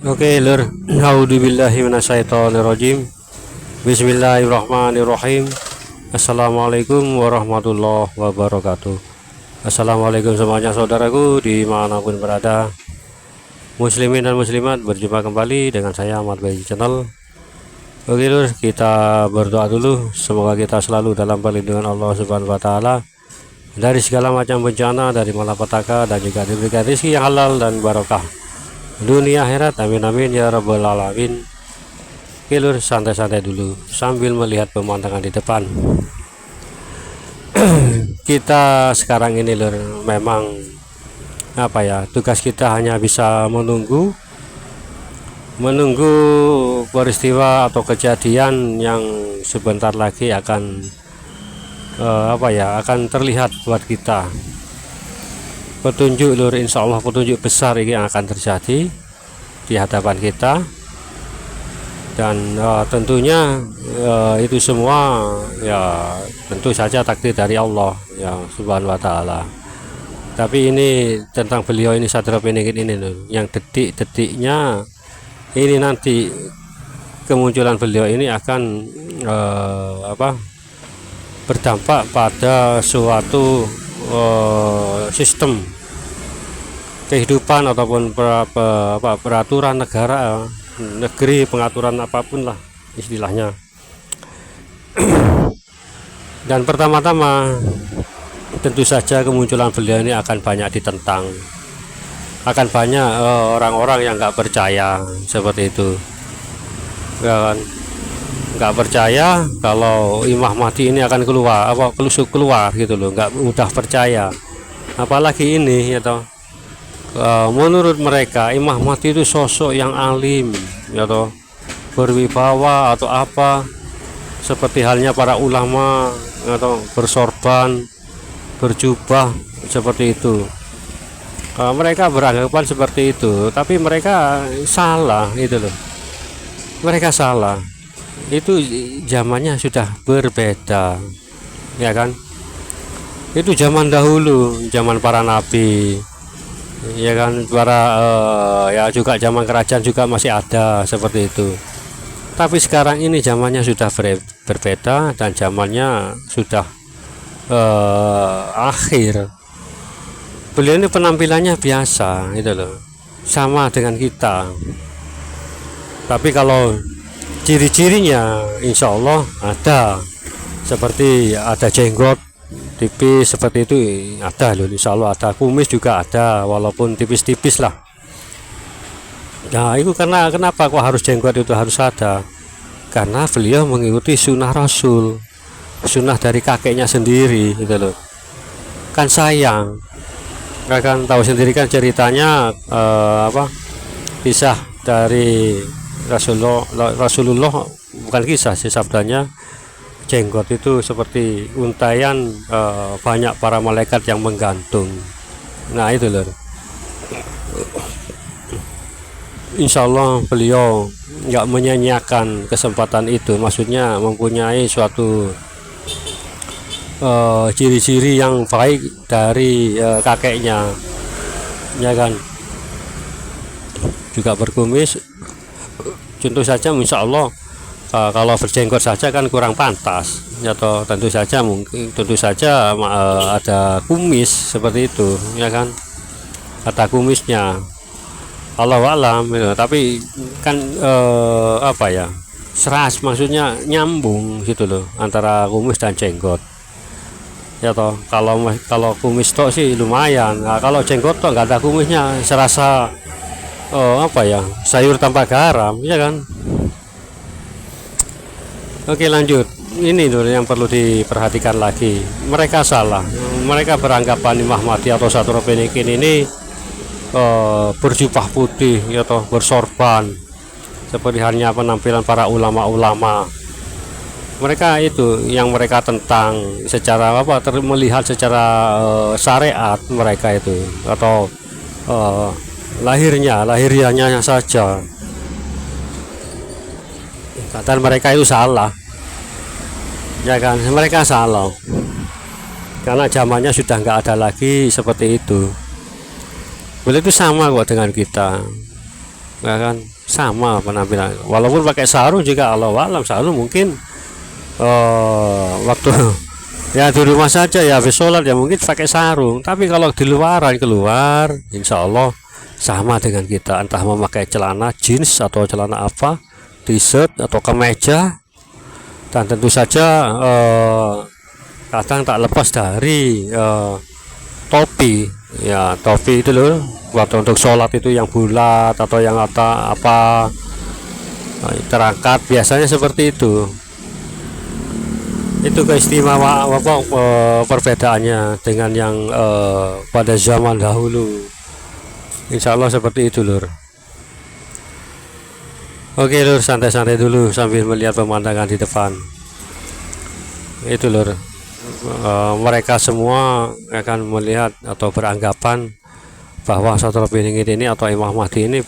Oke, Lur. A'udzubillahi minasyaitonirrajim. Bismillahirrahmanirrahim. Assalamualaikum warahmatullahi wabarakatuh. Assalamualaikum semuanya saudaraku dimanapun berada, muslimin dan muslimat. Berjumpa kembali dengan saya Ahmad Bayi Channel. Oke Lur, kita berdoa dulu. Semoga kita selalu dalam perlindungan Allah Subhanahu wa Ta'ala dari segala macam bencana, dari malapetaka, dan juga diberikan rezeki yang halal dan barokah dunia akhirat, amin amin ya rabbal alamin. Oke Lur, santai-santai dulu sambil melihat pemandangan di depan. Kita sekarang ini Lur, memang tugas kita hanya bisa menunggu peristiwa atau kejadian yang sebentar lagi akan akan terlihat buat kita. Petunjuk Lur, insya Allah petunjuk besar ini yang akan terjadi di hadapan kita, dan tentunya itu semua ya tentu saja takdir dari Allah ya Subhanahu wa Ta'ala. Tapi ini tentang beliau ini, Sadra Peningit ini Lur, yang detik-detiknya ini nanti kemunculan beliau ini akan berdampak pada suatu sistem kehidupan ataupun peraturan negara, negeri, pengaturan apapun lah istilahnya. Dan pertama-tama tentu saja kemunculan beliau ini akan banyak ditentang, akan banyak orang-orang yang nggak percaya seperti itu ya kan, nggak percaya kalau Imam Mahdi ini akan keluar gitu loh, nggak mudah percaya. Apalagi ini ya toh, menurut mereka Imam Mahdi itu sosok yang alim ya toh, berwibawa atau apa, seperti halnya para ulama atau bersorban, berjubah seperti itu. Mereka beranggapan seperti itu, tapi mereka salah gitu loh, mereka salah. Itu zamannya sudah berbeda ya kan, itu zaman dahulu, zaman para nabi ya kan, para ya juga zaman kerajaan juga masih ada seperti itu. Tapi sekarang ini zamannya sudah berbeda, dan zamannya sudah akhir. Beliau ini penampilannya biasa itu loh, sama dengan kita, tapi kalau ciri-cirinya insya Allah ada, seperti ada jenggot tipis seperti itu ada loh, insya Allah ada. Kumis juga ada walaupun tipis-tipis lah. Nah itu kenapa kok harus jenggot itu harus ada? Karena beliau mengikuti sunnah Rasul, sunnah dari kakeknya sendiri gitu loh. Kan sayang, kan tahu sendiri kan ceritanya kisah dari Rasulullah, bukan kisah sih sabdanya, jenggot itu seperti untayan banyak para malaikat yang menggantung. Nah itu loh, insya Allah beliau nggak menyanyiakan kesempatan itu, maksudnya mempunyai suatu ciri-ciri yang baik dari kakeknya ya kan, juga berkumis. Contoh saja insya Allah kalau berjenggot saja kan kurang pantas ya toh, tentu saja ada kumis seperti itu ya kan, ada kumisnya Allah alam gitu. Tapi kan seras, maksudnya nyambung gitu loh antara kumis dan jenggot ya toh. Kalau kumis tok sih lumayan, nah, kalau jenggot tok nggak ada kumisnya serasa sayur tanpa garam ya kan. Oke lanjut, ini dulu yang perlu diperhatikan lagi. Mereka salah, mereka beranggapan Imam Mahdi atau Sadra Peningit ini berjubah putih ya toh, bersorban seperti halnya penampilan para ulama-ulama. Mereka itu yang mereka tentang secara melihat secara syariat mereka itu, atau lahiriahnya saja. Kata mereka itu salah ya kan, mereka salah karena zamannya sudah nggak ada lagi seperti itu. Beliau itu sama kok dengan kita ya kan, sama penampilan walaupun pakai sarung juga. Allah alam, sarung mungkin waktu ya di rumah saja ya habis sholat ya mungkin pakai sarung, tapi kalau di luaran keluar insya Allah sama dengan kita, entah memakai celana jeans atau celana apa, t-shirt atau kemeja. Dan tentu saja kadang tak lepas dari topi, ya topi itu loh waktu untuk sholat itu yang bulat atau yang apa terangkat, biasanya seperti itu keistimewaan apa perbedaannya dengan yang pada zaman dahulu. Insya Allah seperti itu lur. Oke lur, santai-santai dulu sambil melihat pemandangan di depan itu lur. Mereka semua akan melihat atau beranggapan bahwa Satrul Beringin ini atau Imam Mahdi ini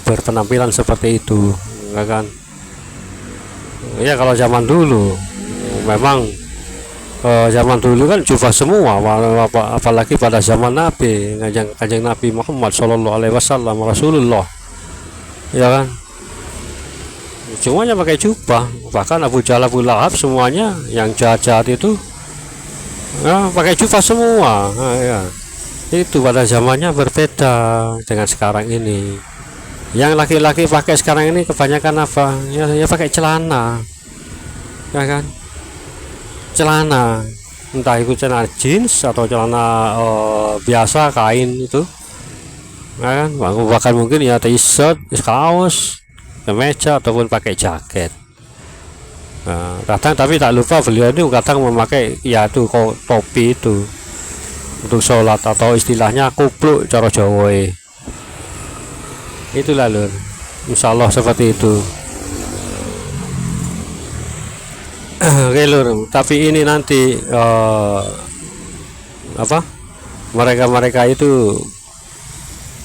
berpenampilan seperti itu, ya kan? Ya kalau zaman dulu memang zaman dulu kan jubah semua, apalagi pada zaman Nabi, kanjeng Nabi Muhammad Shallallahu Alaihi Wasallam Rasulullah, ya kan? Semuanya pakai jubah, bahkan Abu Jahal, Abu Lahab semuanya yang jahat-jahat itu ya, pakai jubah semua. Nah, ya. Itu pada zamannya berbeda dengan sekarang ini. Yang laki-laki pakai sekarang ini kebanyakan apa? Ya pakai celana, ya kan? Celana, entah itu celana jeans atau celana biasa kain itu, ya kan? Bahkan mungkin ya t-shirt, kaos, kemeja ataupun pakai jaket. Nah, kadang tapi tak lupa beliau itu kadang memakai ya itu topi itu untuk sholat atau istilahnya kupluk cara Jawa. Itulah lur, insya Allah seperti itu. Oke lur, tapi ini nanti apa mereka itu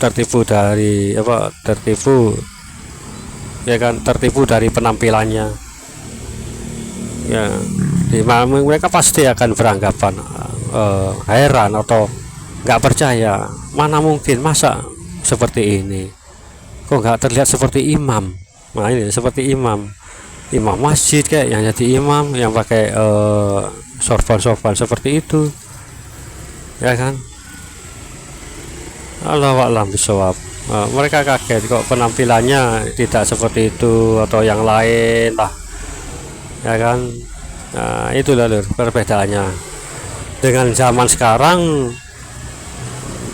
tertipu dari apa, tertipu ya kan, tertipu dari penampilannya ya. Mereka pasti akan beranggapan heran atau nggak percaya, mana mungkin, masa seperti ini kok nggak terlihat seperti imam. Nah ini seperti imam masjid kayak yang jadi imam yang pakai sorban seperti itu, ya kan? Allahu a'lam bishawab. Mereka kaget kok penampilannya tidak seperti itu atau yang lain lah, ya kan? Nah itulah lur perbedaannya dengan zaman sekarang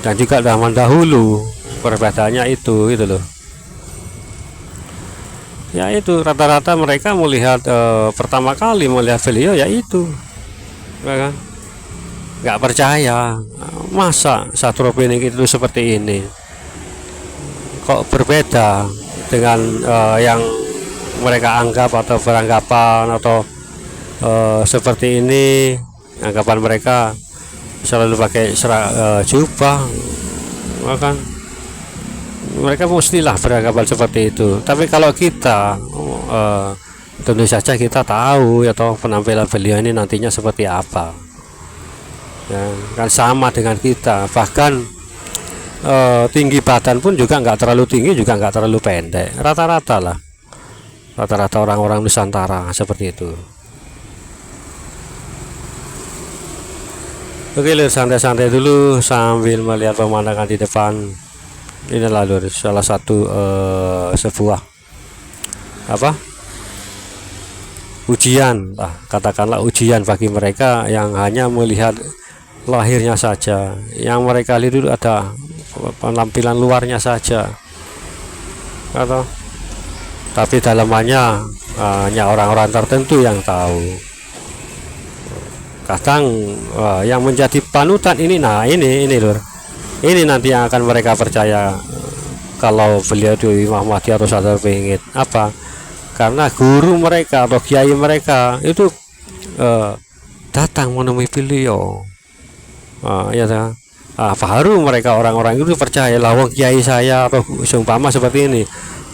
dan juga zaman dahulu. Perbedaannya itu loh ya. Itu rata-rata mereka melihat pertama kali melihat beliau ya itu, ya kan? Nggak percaya, masa Satrul Beringin itu seperti ini, kok berbeda dengan yang mereka anggap atau beranggapan atau seperti ini. Anggapan mereka selalu pakai jubah, kan mereka mestilah beranggapan seperti itu. Tapi kalau kita tentu saja kita tahu atau penampilan beliau ini nantinya seperti apa, ya, kan sama dengan kita. Bahkan tinggi badan pun juga nggak terlalu tinggi juga nggak terlalu pendek, rata-rata orang-orang Nusantara seperti itu. Oke lur, santai-santai dulu sambil melihat pemandangan di depan. Inilah lur salah satu sebuah apa ujian lah, katakanlah ujian bagi mereka yang hanya melihat lahirnya saja, yang mereka lihat dulu ada penampilan luarnya saja, atau tapi dalamannya hanya orang-orang tertentu yang tahu. Kadang yang menjadi panutan ini, nah ini lur, ini nanti yang akan mereka percaya kalau beliau itu Imam Mahdi atau Satrul Beringin. Apa? Karena guru mereka atau kiai mereka itu datang menemui beliau, ya kan? Baru mereka orang-orang itu percaya, lawang kiai saya atau seumpama seperti ini,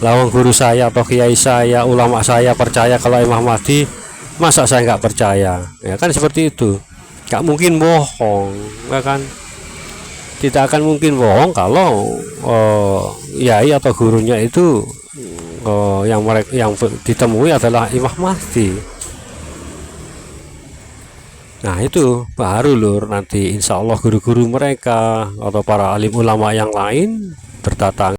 lawang guru saya atau kiai saya, ulama saya percaya kalau Imam Mahdi, masa saya nggak percaya, ya kan? Seperti itu, nggak mungkin bohong, ya kan? tidak akan mungkin bohong kalau yai atau gurunya itu yang ditemui adalah Imam Mahdi. Nah itu baru lur, nanti insya Allah guru-guru mereka atau para alim ulama yang lain berdatangan